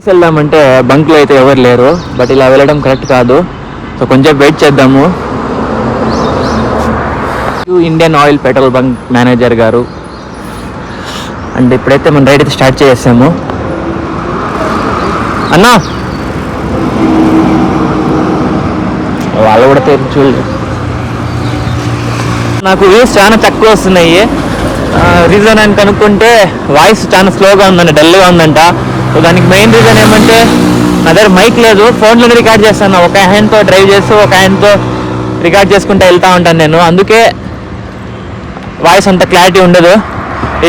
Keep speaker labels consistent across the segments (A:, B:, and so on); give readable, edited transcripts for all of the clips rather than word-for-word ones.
A: వెళ్దామంటే బంక్లో అయితే ఎవరు లేరు, బట్ ఇలా వెళ్ళడం కరెక్ట్ కాదు. సో కొంచెం వెయిట్ చేద్దాము. Indian oil petrol bunk manager గారు అండ్ ఇప్పుడైతే మనం రైడ్ అయితే స్టార్ట్ చేసాము. అన్నా వాళ్ళు కూడా చూడలేదు. నాకు వ్యూస్ చాలా తక్కువ వస్తున్నాయి. రీజన్ అని కనుక్కుంటే వాయిస్ చాలా స్లోగా ఉందంట, డల్గా ఉందంట. సో దానికి మెయిన్ రీజన్ ఏమంటే నా దగ్గర మైక్ లేదు, ఫోన్లోనే రికార్డ్ చేస్తాను. ఒక హ్యాండ్తో డ్రైవ్ చేస్తూ ఒక హ్యాండ్తో రికార్డ్ చేసుకుంటూ వెళ్తూ ఉంటాను నేను, అందుకే వాయిస్ అంత క్లారిటీ ఉండదు.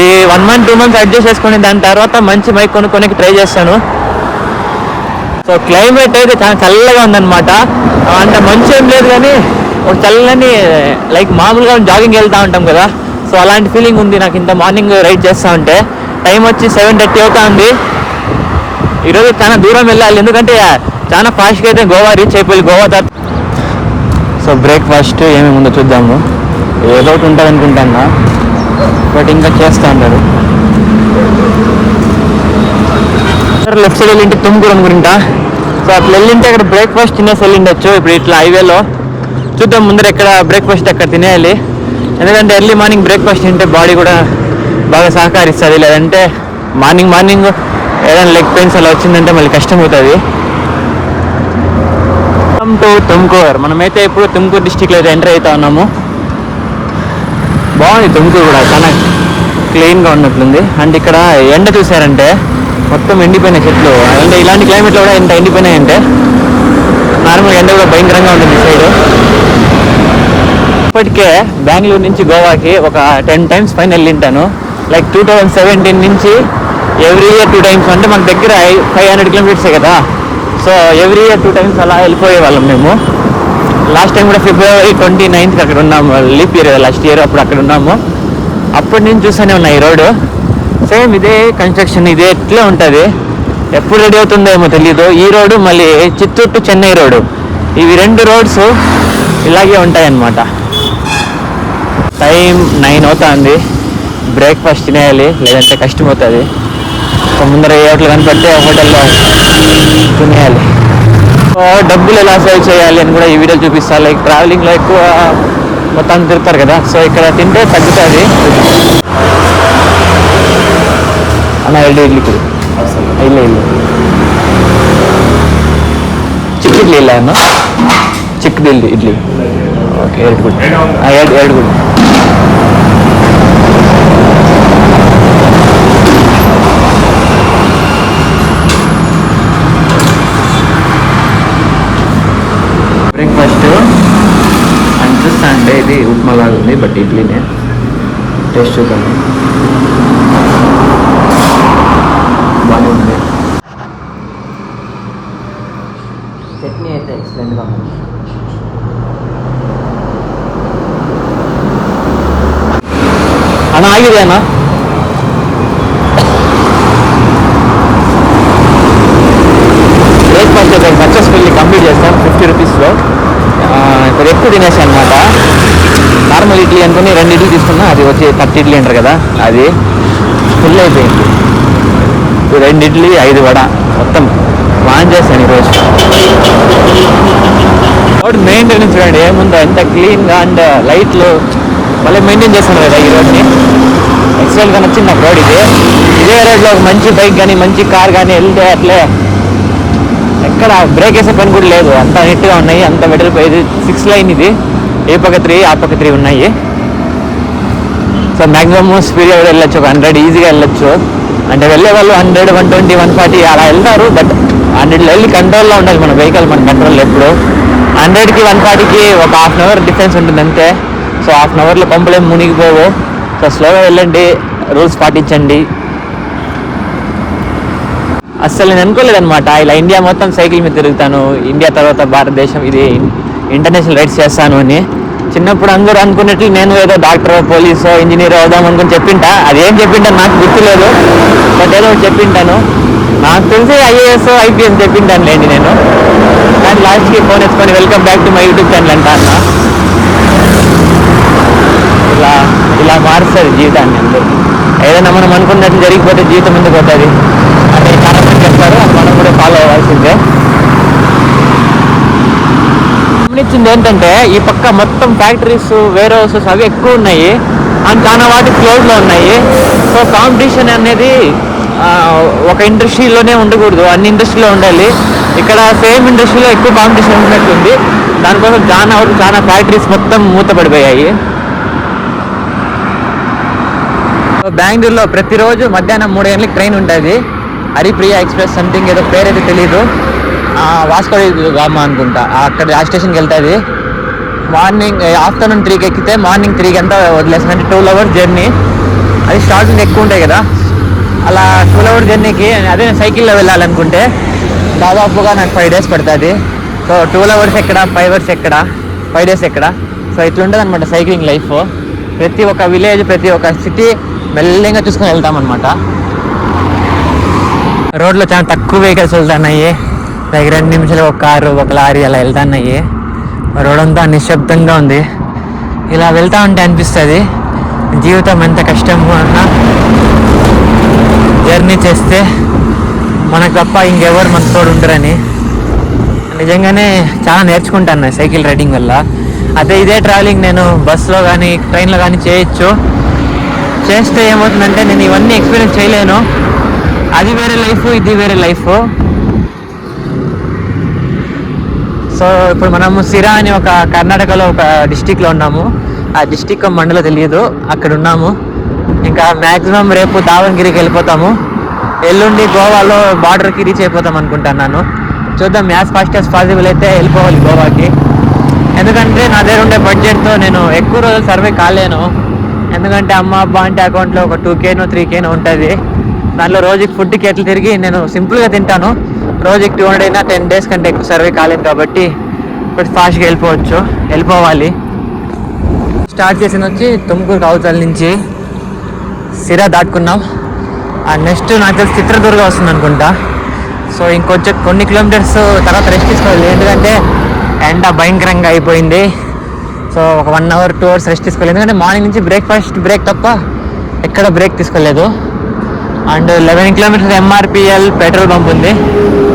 A: ఈ 1 month 2 months అడ్జస్ట్ చేసుకుని దాని తర్వాత మంచి మైక్ కొనుక్కోనికి ట్రై చేస్తాను. సో క్లైమేట్ అయితే చాలా చల్లగా ఉందన్నమాట. అంటే మంచి ఏం లేదు కానీ ఒక చల్లని లైక్ మామూలుగా జాగింగ్ వెళ్తూ ఉంటాం కదా, సో అలాంటి ఫీలింగ్ ఉంది నాకు ఇంత మార్నింగ్ రైడ్ చేస్తూ ఉంటే. టైం వచ్చి 7:30 అవుతుంది. ఈరోజు చాలా దూరం వెళ్ళాలి, ఎందుకంటే చాలా ఫాస్ట్గా అయితే గోవా రీచ్ అయిపోయి గోవా తర్వాత. సో బ్రేక్ఫాస్ట్ ఏమేమి ఉందో చూద్దాము. ఏదో ఒకటి ఉంటుంది అనుకుంటాను, బట్ ఇంకా చేస్తూ ఉంటారు. లెఫ్ట్ సైడ్ వెళ్ళింటే తుమ్కూరు అనుకుంటా. సో అట్లా వెళ్ళింటే అక్కడ బ్రేక్ఫాస్ట్ తినేసి వెళ్ళిండొచ్చు. ఇప్పుడు ఇట్లా హైవేలో చూద్దాం ముందర ఎక్కడ బ్రేక్ఫాస్ట్ అక్కడ తినేయాలి. ఎందుకంటే ఎర్లీ మార్నింగ్ బ్రేక్ఫాస్ట్ తింటే బాడీ కూడా బాగా సహకరిస్తుంది. లేదంటే మార్నింగ్ ఏదైనా లెగ్ పెయిన్స్ అలా వచ్చిందంటే మళ్ళీ కష్టం అవుతుంది. టు తుమ్కూరు, మనమైతే ఇప్పుడు తుమ్కూరు డిస్టిక్లో అయితే ఎంటర్ అవుతా ఉన్నాము. బాగుంది తుమ్కూరు కూడా, చాలా క్లీన్గా ఉన్నట్లుంది. అండ్ ఇక్కడ ఎండ చూసారంటే మొత్తం ఎండిపోయిన చెట్లు. అంటే ఇలాంటి క్లైమేట్లో కూడా ఎంత ఎండిపోయినాయంటే నార్మల్గా ఎండ కూడా భయంకరంగా ఉంటుంది ఈ సైడ్. ఇప్పటికే బెంగళూరు నుంచి గోవాకి ఒక 10 times పైన వెళ్ళింటాను. లైక్ 2017 నుంచి ఎవ్రీ ఇయర్ 2 times. అంటే మన దగ్గర 500 kilometers కదా. సో ఎవ్రీ ఇయర్ 2 times అలా వెళ్ళిపోయే వాళ్ళం మేము. లాస్ట్ టైం కూడా February 29th అక్కడ ఉన్నాము, లీప్ ఇయర్ లాస్ట్ ఇయర్, అప్పుడు అక్కడ ఉన్నాము. అప్పటి నుంచి చూస్తూనే ఉన్నాయి ఈ రోడ్డు. సేమ్ ఇదే కన్స్ట్రక్షన్, ఇదే ఎట్లా ఉంటుంది. ఎప్పుడు రెడీ అవుతుందో ఏమో తెలీదు. ఈ రోడ్డు మళ్ళీ చిత్తూరు టు చెన్నై రోడ్డు, ఇవి 2 roads ఇలాగే ఉంటాయన్నమాట. టైం 9 అవుతుంది. బ్రేక్ఫాస్ట్ తినేయాలి, లేదంటే కష్టం అవుతుంది. ముందర ఏ హోటల్ కనిపెడితే హోటల్లో తినేయాలి. డబ్బులు ఎలా సేవ్ చేయాలి అని కూడా ఈ వీడియో చూపిస్తాను. లైక్ ట్రావెలింగ్లో ఎక్కువ మొత్తం తిరుగుతారు కదా, సో ఇక్కడ తింటే తగ్గుతుంది. అన్న 2 ఇడ్లీకి ಇಲ್ಲ ಚಿಕ್ಕ ಇಡ್ಲಿ ಇಲ್ಲ ಅನ್ನ ಚಿಕ್ಕದು idli okay 2 good 2 good breakfast అనిపిస్తా అంటే ఇది ఉప్మా లాగా ఉంది, బట్ ఇడ్లీనే. టేస్ట్ చూద్దాం. బాగానే ఉంది. చట్నీ అయితే ఎక్సలెంట్గా ఉంది. ಅಣ್ಣ ಆಗಿದೆ ಅಣ್ಣ. బ్రేక్ఫాస్ట్ అయితే సక్సెస్ఫుల్లీ కంప్లీట్ చేస్తాం 50 రూపీస్లో. ఇప్పుడు ఎక్కువ తినేసాను అనమాట. నార్మల్ ఇడ్లీ అనుకుని 2 ఇడ్లీ తీసుకున్నా, అది వచ్చి 30 ఇడ్లీ అంటారు కదా, అది ఫుల్ అయిపోయింది. 2 ఇడ్లీ 5 వడ మొత్తం వాన్ చేశాను ఈరోజు. రోడ్ మెయింటెనెన్స్ చూడండి ఏముందో, ఎంత క్లీన్గా అండ్ లైట్లు మళ్ళీ మెయింటైన్ చేస్తాను కదా ఈ రోడ్ని. ఎక్సలెంట్గా నచ్చింది నాకు రోడ్. ఇదే రోడ్లో ఒక మంచి బైక్ కానీ మంచి కార్ కానీ వెళ్తే అట్లే ఎక్కడ బ్రేక్ వేసే పని కూడా లేదు, అంత నీట్గా ఉన్నాయి, అంత వెడల్పోయేది. 6 లైన్ ఇది, ఏ పక్క 3 ఆ పక్క 3 ఉన్నాయి. సో మ్యాక్సిమమ్ స్పీడ్గా వెళ్ళొచ్చు, ఒక 100 ఈజీగా వెళ్ళొచ్చు. అంటే వెళ్ళే వాళ్ళు 100, 120, 140 అలా వెళ్తారు. బట్ 100లో వెళ్ళి కంట్రోల్లో ఉండాలి మన వెహికల్, మన కంట్రోల్లో ఎప్పుడు. 100కి 140కి ఒక ½ అవర్ డిఫరెన్స్ ఉంటుంది అంతే. సో ½ అవర్లో పంపులేం మునిగిపోవు. సో స్లోగా వెళ్ళండి, రూల్స్ పాటించండి. అస్సలు నేను అనుకోలేదనమాట ఇలా ఇండియా మొత్తం సైకిల్ మీద తిరుగుతాను, ఇండియా తర్వాత భారతదేశం, ఇది ఇంటర్నేషనల్ రైడ్స్ చేస్తాను అని. చిన్నప్పుడు అందరూ అనుకున్నట్లు నేను ఏదో డాక్టర్, పోలీసో, ఇంజనీర్ అవుదాం అనుకుని చెప్పింటా. అదేం చెప్పింటాను నాకు గుర్తులేదు, బట్ ఏదో చెప్పింటాను. నాకు తెలిసి IAS, IPS చెప్పింటాను లేండి నేను. కానీ లాస్ట్కి ఫోన్ ఎత్తుకొని welcome back to my YouTube channel అంటా అన్న. ఇలా మారుస్తుంది జీవితాన్ని అందరూ. ఏదైనా మనం అనుకున్నట్లు జరిగిపోతే జీవితం ఎందుకు పోతుంది అంటే చాలా మంది చేస్తారు, అది మనం కూడా ఫాలో అవ్వాల్సిందే. గమనించింది ఏంటంటే ఈ పక్క మొత్తం ఫ్యాక్టరీస్, వేర్ హౌసెస్ అవి ఎక్కువ ఉన్నాయి అండ్ చాలా వాటి క్లోజ్లో ఉన్నాయి. సో కాంపిటీషన్ అనేది ఒక ఇండస్ట్రీలోనే ఉండకూడదు, అన్ని ఇండస్ట్రీలో ఉండాలి. ఇక్కడ సేమ్ ఇండస్ట్రీలో ఎక్కువ కాంపిటీషన్ ఉన్నట్టుంది. దానికోసం చాలా ఫ్యాక్టరీస్ మొత్తం మూతపడిపోయాయి. బెంగళూరులో ప్రతిరోజు మధ్యాహ్నం 3 గంటలకు ట్రైన్ ఉంటుంది, హరిప్రియ ఎక్స్ప్రెస్ సంథింగ్ ఏదో పేరైతే తెలీదు. వాస్కో గామా అనుకుంటా, అక్కడ ఆ స్టేషన్కి వెళ్తుంది. మార్నింగ్ ఆఫ్టర్నూన్ 3కి ఎక్కితే మార్నింగ్ 3కి అంతా వదిలేస్తుంది, అంటే 12 hours జర్నీ. అది స్టార్టింగ్ ఎక్కువ ఉంటాయి కదా, అలా 12 hours జర్నీకి అదే సైకిల్లో వెళ్ళాలనుకుంటే దాదాపుగా నాకు 5 days పడుతుంది. సో 12 hours ఎక్కడ, 5 hours ఎక్కడ, 5 days ఎక్కడ. సో ఇట్లుంటుంది అనమాట సైక్లింగ్ లైఫ్. ప్రతి ఒక్క విలేజ్, ప్రతి ఒక్క సిటీ మెల్లిగా చూసుకొని వెళ్తామన్నమాట. రోడ్లో చాలా తక్కువ వెహికల్స్ వెళ్తున్నాయి, లైక్ 2 నిమిషాలు ఒక కారు, ఒక లారీ అలా వెళ్తున్నాయి. రోడ్ అంతా నిశ్శబ్దంగా ఉంది. ఇలా వెళ్తా ఉంటే అనిపిస్తుంది జీవితం ఎంత కష్టము అన్నా జర్నీ చేస్తే మనకు తప్ప ఇంకెవరు మన తోడు ఉంటారని. నిజంగానే చాలా నేర్చుకుంటాను సైకిల్ రైడింగ్ వల్ల. అదే ఇదే ట్రావెలింగ్ నేను బస్సులో కానీ ట్రైన్లో కానీ చేయొచ్చు. చేస్తే ఏమవుతుందంటే నేను ఇవన్నీ ఎక్స్పీరియన్స్ చేయలేను. అది వేరే లైఫ్, ఇది వేరే లైఫ్. సో ఇప్పుడు మనము సిరా అని ఒక కర్ణాటకలో ఒక డిస్టిక్లో ఉన్నాము. ఆ డిస్టిక్ మండలం తెలియదు, అక్కడ ఉన్నాము. ఇంకా మ్యాక్సిమం రేపు దావణగిరికి వెళ్ళిపోతాము. ఎల్లుండి గోవాలో బార్డర్కి రీచ్ అయిపోతాం అనుకుంటున్నాను. చూద్దాం, యాజ్ ఫాస్ట్ యాజ్ పాసిబుల్ అయితే వెళ్ళిపోవాలి గోవాకి. ఎందుకంటే నా దగ్గర ఉండే బడ్జెట్తో నేను ఎక్కువ రోజులు సర్వే కాలేను. ఎందుకంటే అమ్మ అబ్బా అంటే అకౌంట్లో ఒక 2K 3K ఉంటుంది. దాంట్లో రోజుకి ఫుడ్కి ఎట్లా తిరిగి నేను సింపుల్గా తింటాను. రోజుకి 200 అయినా 10 days కంటే ఎక్కువ సర్వే కాలేదు కాబట్టి ఇప్పుడు ఫాస్ట్గా వెళ్ళిపోవాలి. స్టార్ట్ చేసింది వచ్చి తుమ్కూరు కావుతల నుంచి సిరా దాటుకున్నాం. నెక్స్ట్ నాకు తెలిసి చిత్రదుర్గ వస్తుంది అనుకుంటా. సో ఇంకొంచెం కొన్ని కిలోమీటర్స్ తర్వాత రెస్ట్ తీసుకోవాలి, ఎందుకంటే ఎండ భయంకరంగా అయిపోయింది. సో ఒక 1 hour 2 hours రెస్ట్ తీసుకోలేదు, ఎందుకంటే మార్నింగ్ నుంచి బ్రేక్ తప్ప ఎక్కడ బ్రేక్ తీసుకోలేదు. And 11 kilometers MRPL petrol pump ఉంది.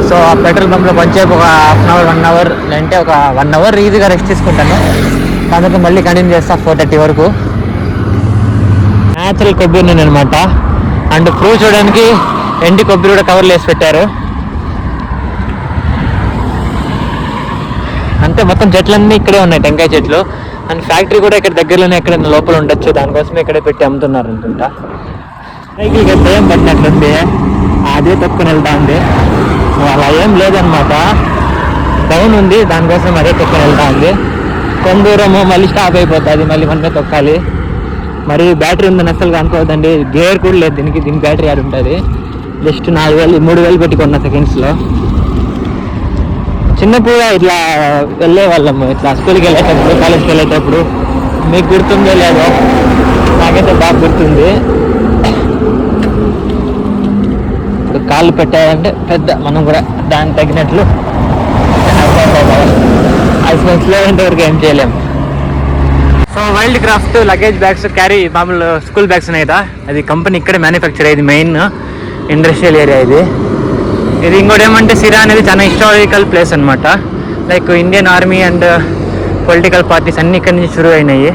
A: సో ఆ పెట్రోల్ పంప్లో కొంచెం ఒక 1/2 hour 1 hour అంటే ఒక 1 hour ఈజీగా రెస్ట్ తీసుకుంటాను. దాంతో మళ్ళీ కంటిన్యూ చేస్తా 4:30 వరకు. న్యాచురల్ కొబ్బరి నూనె అనమాట. అండ్ ప్రూవ్ చూడడానికి ఎండి కొబ్బరి కూడా కవర్లు వేసి పెట్టారు. అంతే, మొత్తం చెట్లన్నీ ఇక్కడే ఉన్నాయి, టెంకాయ చెట్లు. అండ్ ఫ్యాక్టరీ కూడా ఇక్కడ దగ్గరలోనే ఎక్కడ లోపల ఉండొచ్చు, దానికోసమే ఇక్కడే పెట్టి అమ్ముతున్నారు అనుకుంటా. సైకిల్కి వెళ్తే ఏం పడినట్లుంది, అదే తక్కువ వెళ్తా ఉంది. సో అలా ఏం లేదనమాట, డౌన్ ఉంది, దానికోసం అదే తక్కువ వెళ్తా ఉంది. కొంత దూరము మళ్ళీ స్టాప్ అయిపోతుంది, మళ్ళీ మనమే తొక్కాలి. మరి బ్యాటరీ ఉందని అసలు అనుకోవద్దండి, గేర్ కూడా లేదు దీనికి బ్యాటరీ యాడ్ ఉంటుంది. జస్ట్ 3,000 పెట్టి కొన్న సెకండ్స్లో. చిన్నప్పుడు ఇట్లా వెళ్ళే వాళ్ళము, ఇట్లా స్కూల్కి వెళ్ళేటప్పుడు, కాలేజ్కి వెళ్ళేటప్పుడు. మీకు గుర్తుందో లేదో, నాకైతే బాగా గుర్తుంది. ఇప్పుడు కాళ్ళు పెట్టాలంటే పెద్ద మనం కూడా దానికి తగినట్లు ఐస్లో ఇంతవరకు ఏం చేయలేము. So wild craft luggage bags carry మామూలు స్కూల్ బ్యాగ్స్ ఉన్నాయి కదా, అది కంపెనీ ఇక్కడే మ్యానుఫ్యాక్చర్ అయ్యేది, మెయిన్ ఇండస్ట్రియల్ ఏరియా ఇది. ఇంకోటి ఏమంటే సిరా అనేది చాలా హిస్టారికల్ ప్లేస్ అనమాట. Like Indian army and political parties అన్నీ ఇక్కడి నుంచి షురూ అయినాయి.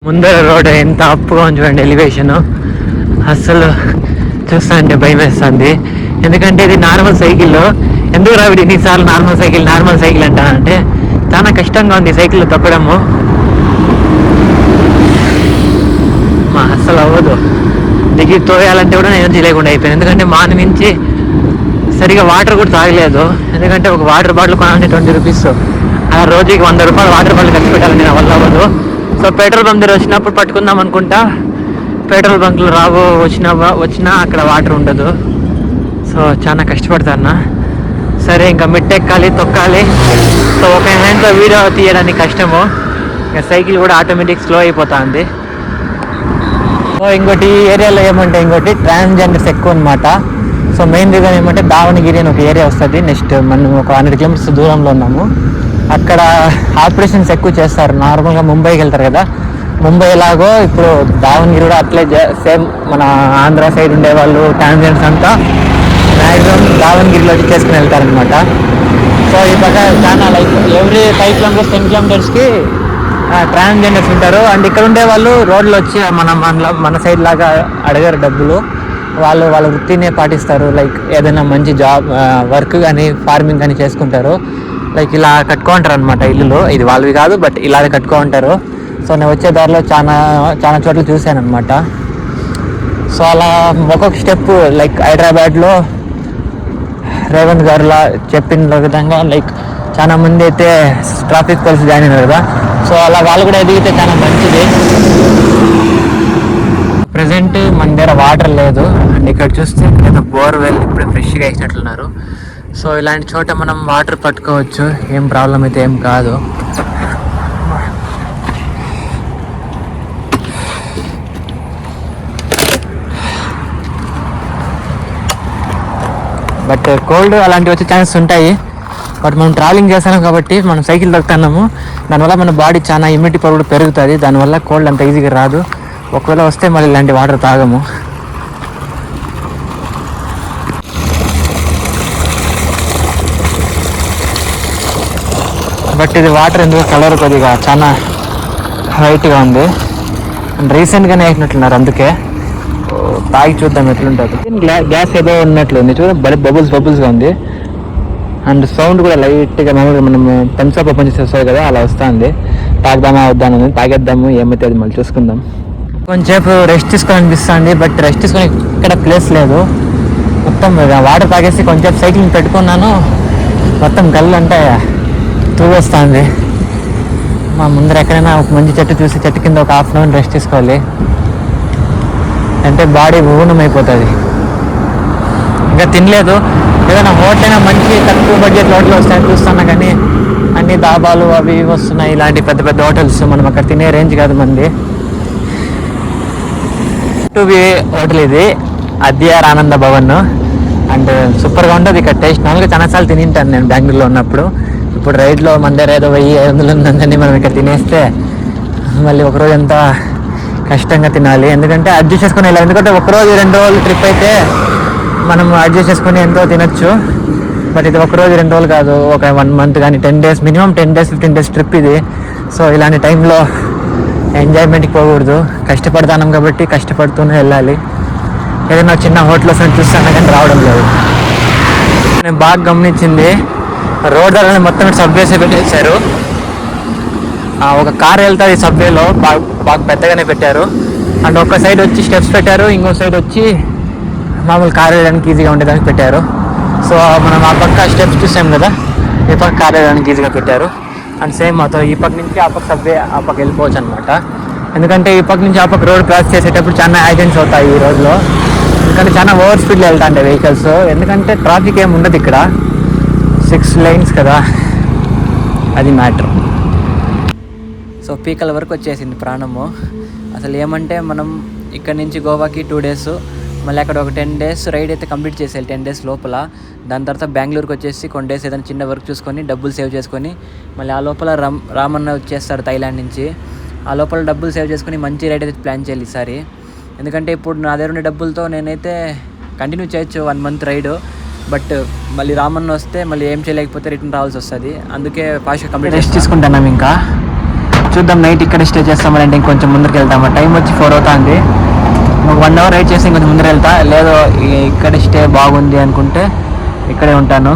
A: ముందర రోడ్ ఎంత అప్పుగా ఉంది చూడండి, ఎలివేషన్ అస్సలు చూస్తా అంటే భయం వేస్తుంది. ఎందుకంటే ఇది నార్మల్ సైకిల్లో, ఎందుకు రావిడి ఇన్నిసార్లు నార్మల్ సైకిల్ అంటానంటే చాలా కష్టంగా ఉంది సైకిల్లో తొక్కడము. అస్సలు అవ్వదు, దిగి తోయాలంటే కూడా ఎనర్జీ లేకుండా అయిపోయింది. ఎందుకంటే మార్నింగ్ నుంచి సరిగా వాటర్ కూడా తాగలేదు. ఎందుకంటే ఒక వాటర్ బాటిల్ కొనాలంటే 20 rupees, అలా రోజుకి 100 రూపాయలు వాటర్ బాటిల్ ఖర్చు పెట్టాలని నా వల్ల అవ్వదు. సో పెట్రోల్ బంక్ దగ్గర వచ్చినప్పుడు పట్టుకుందాం అనుకుంటా, పెట్రోల్ బంకులు వచ్చినా అక్కడ వాటర్ ఉండదు. సో చాలా కష్టపడతాను. సరే ఇంకా మెట్టెక్కాలి, తొక్కాలి. సో ఒక హ్యాండ్తో వీడియో తీయడానికి కష్టము. ఇంకా సైకిల్ కూడా ఆటోమేటిక్ స్లో అయిపోతుంది. సో ఇంకోటి ఏరియాలో ఏమంటే ఇంకోటి ట్రాన్స్జెండర్స్ ఎక్కువ అనమాట. సో మెయిన్ రీజన్ ఏమంటే దావణగిరి అని ఒక ఏరియా వస్తుంది. నెక్స్ట్ మనం ఒక 100 కిలోమీటర్స్ దూరంలో ఉన్నాము. అక్కడ ఆపరేషన్స్ ఎక్కువ చేస్తారు. నార్మల్గా ముంబైకి వెళ్తారు కదా, ముంబై ఎలాగో ఇప్పుడు దావణగిరి కూడా అట్లే సేమ్. మన ఆంధ్ర సైడ్ ఉండేవాళ్ళు ట్రాన్స్జెండర్స్ అంతా మ్యాక్సిమం దావణగిరిలో చేసుకుని వెళ్తారనమాట. సో ఈ ప్రకారం చాలా లైక్ ఎవ్రీ 5 కిలోమీటర్స్ 10 కిలోమీటర్స్కి ట్రాన్స్జెండర్స్ ఉంటారు. అండ్ ఇక్కడ ఉండే వాళ్ళు రోడ్లు వచ్చి మన సైడ్ లాగా అడగారు డబ్బులు. వాళ్ళ వృత్తినే పాటిస్తారు. లైక్ ఏదైనా మంచి జాబ్ వర్క్ కానీ ఫార్మింగ్ కానీ చేసుకుంటారు. లైక్ ఇలా కట్టుకుంటారు అనమాట ఇల్లులు. ఇది వాళ్ళవి కాదు, బట్ ఇలాగే కట్టుకుంటారు. సో నేను వచ్చే దారిలో చాలా చోట్ల చూశాను అనమాట. సో అలా ఒక్కొక్క స్టెప్ లైక్ హైదరాబాద్లో రేవంత్ గారులా చెప్పిన విధంగా లైక్ చాలా మంది అయితే ట్రాఫిక్ పోలీస్ జాయిన్ అయినారు కదా. సో అలా వాళ్ళు కూడా ఎదిగితే చాలా మంచిది. ప్రజెంట్ మన దగ్గర వాటర్ లేదు. అండ్ ఇక్కడ చూస్తే ఇక్కడ బోర్వెల్ ఇప్పుడు ఫ్రెష్గా వేసినట్లున్నారు. సో ఇలాంటి చోట మనం వాటర్ పట్టుకోవచ్చు, ఏం ప్రాబ్లం అయితే ఏం కాదు. బట్ కోల్డ్ అలాంటివి వచ్చే ఛాన్సెస్ ఉంటాయి. బట్ మనం ట్రావెలింగ్ చేస్తాం కాబట్టి మనం సైకిల్ తొక్కుతున్నాము. దానివల్ల మన బాడీ చాలా ఇమ్యూనిటీ పవర్ కూడా పెరుగుతుంది. దానివల్ల కోల్డ్ అంత ఈజీగా రాదు. ఒకవేళ వస్తే మళ్ళీ ఇలాంటి వాటర్ తాగము. బట్ ఇది వాటర్ ఎందుకు కలర్ కొద్దిగా చాలా వైట్గా ఉంది. అండ్ రీసెంట్గానే వేసినట్లున్నారు, అందుకే తాగి చూద్దాం ఎట్లుంటుంది. గ్యాస్ ఏదో ఉన్నట్లుంది, చూడ బబుల్స్గా ఉంది. అండ్ సౌండ్ కూడా లైట్గా మామూలుగా మనం థమ్స్అప్ ఓపెన్ చేసి వస్తుంది కదా, అలా వస్తుంది. తాగుదామా వద్దామని తాగేద్దాము, ఏమైతే అది మళ్ళీ చూసుకుందాం. కొంచెంసేపు రెస్ట్ తీసుకోవాలనిపిస్తుంది. బట్ రెస్ట్ తీసుకొని ఇక్కడ ప్లేస్ లేదు. మొత్తం వాటర్ తాగేసి కొంచెం సైకిల్ పెట్టుకున్నాను. మొత్తం గల్లు అంటే తూగొస్తుంది. మా ముందర ఎక్కడైనా ఒక మంచి చెట్టు చూసి చెట్టు కింద ఒక హాఫ్ అన్ అవర్ రెస్ట్ తీసుకోవాలి. అంటే బాడీ ఊనం అయిపోతుంది. ఇంకా తినలేదు. ఏదైనా హోటల్ అయినా మంచి తక్కువ బడ్జెట్ హోటల్ వస్తాయని చూస్తున్నా, కానీ అన్ని దాబాలు అవి ఇవి వస్తున్నాయి. ఇలాంటి పెద్ద పెద్ద హోటల్స్ మనం అక్కడ తినే రేంజ్ కాదు మంది. హోటల్ ఇది అద్యార్ ఆనంద భవన్. అండ్ సూపర్గా ఉంటుంది ఇక్కడ టేస్ట్. నాలుగు చాలాసార్లు తినింటాను నేను బెంగళూరులో ఉన్నప్పుడు. ఇప్పుడు రైడ్లో మన దగ్గర ఏదో 1500 ఉందని మనం ఇక్కడ తినేస్తే మళ్ళీ ఒకరోజు అంతా కష్టంగా తినాలి. ఎందుకంటే అడ్జస్ట్ చేసుకుని వెళ్ళాలి. ఎందుకంటే ఒకరోజు 2 రోజులు ట్రిప్ అయితే మనం అడ్జస్ట్ చేసుకుని ఎంతో తినొచ్చు. బట్ ఇది ఒకరోజు 2 రోజులు కాదు, ఒక 1 మంత్ కానీ 10 days, minimum 10 days 15 days trip ఇది. సో ఇలాంటి టైంలో ఎంజాయ్మెంట్కి పోకూడదు. కష్టపడతాం కాబట్టి కష్టపడుతూనే వెళ్ళాలి. ఏదైనా చిన్న హోటల్ వస్తుంది చూస్తాను కానీ రావడం లేదు. నేను బాగా గమనించింది, రోడ్ దగ్గర మొత్తం సబ్వేస్ పెట్టేశారు. ఒక కార్ వెళ్తుంది సబ్వేలో, బాగా పెద్దగానే పెట్టారు. అండ్ ఒక సైడ్ వచ్చి స్టెప్స్ పెట్టారు, ఇంకో సైడ్ వచ్చి మామూలు కార్ వెళ్ళడానికి ఈజీగా ఉండేదానికి పెట్టారు. సో మనం ఆ పక్క స్టెప్స్ చూసాం కదా, ఈ పక్క కార్ వెళ్ళడానికి ఈజీగా పెట్టారు. అండ్ సేమ్ మొత్తం ఈ పక్క నుంచి ఆ పక్క సబ్వే ఆ పక్క వెళ్ళిపోవచ్చు అనమాట. ఎందుకంటే ఈ పక్క నుంచి ఆ పక్క రోడ్ క్రాస్ చేసేటప్పుడు చాలా యాక్సిడెంట్స్ అవుతాయి ఈ రోజులో. ఎందుకంటే చాలా ఓవర్ స్పీడ్లో వెళ్తా ఉంటాయి వెహికల్స్. ఎందుకంటే ట్రాఫిక్ ఏమి ఉండదు ఇక్కడ, 6 lanes కదా, అది మ్యాటర్. సో పీకల వరకు వచ్చేసింది ప్రాణము. అసలు ఏమంటే మనం ఇక్కడ నుంచి గోవాకి 2 days, మళ్ళీ అక్కడ ఒక 10 days రైడ్ అయితే కంప్లీట్ చేసేయాలి 10 days లోపల. దాని తర్వాత బెంగళూరుకి వచ్చేసి కొన్ని డేస్ ఏదైనా చిన్న వర్క్ చూసుకొని డబ్బులు సేవ్ చేసుకొని మళ్ళీ ఆ లోపల రామన్న వచ్చేస్తాడు థైలాండ్ నుంచి. ఆ లోపల డబ్బులు సేవ్ చేసుకొని మంచి రైడ్ అయితే ప్లాన్ చేయాలి ఈసారి. ఎందుకంటే ఇప్పుడు నా దగ్గర ఉండే డబ్బులతో నేనైతే కంటిన్యూ చేయొచ్చు 1 month రైడ్. బట్ మళ్ళీ రామన్న వస్తే మళ్ళీ ఏం చేయలేకపోతే రిటర్న్ రావాల్సి వస్తుంది. అందుకే ఫాస్ట్గా కంప్లీట్ రెస్ట్ తీసుకుంటున్నాం. ఇంకా చూద్దాం నైట్ ఇక్కడ స్టే చేస్తామంటే ఇంకొంచెం ముందరికి వెళ్తాము. టైం వచ్చి 4 అవుతుంది. ఒక 1 hour రైడ్ చేసి ఇంకొంచెం ముందర వెళ్తా. లేదో ఇక్కడ స్టే బాగుంది అనుకుంటే ఇక్కడే ఉంటాను.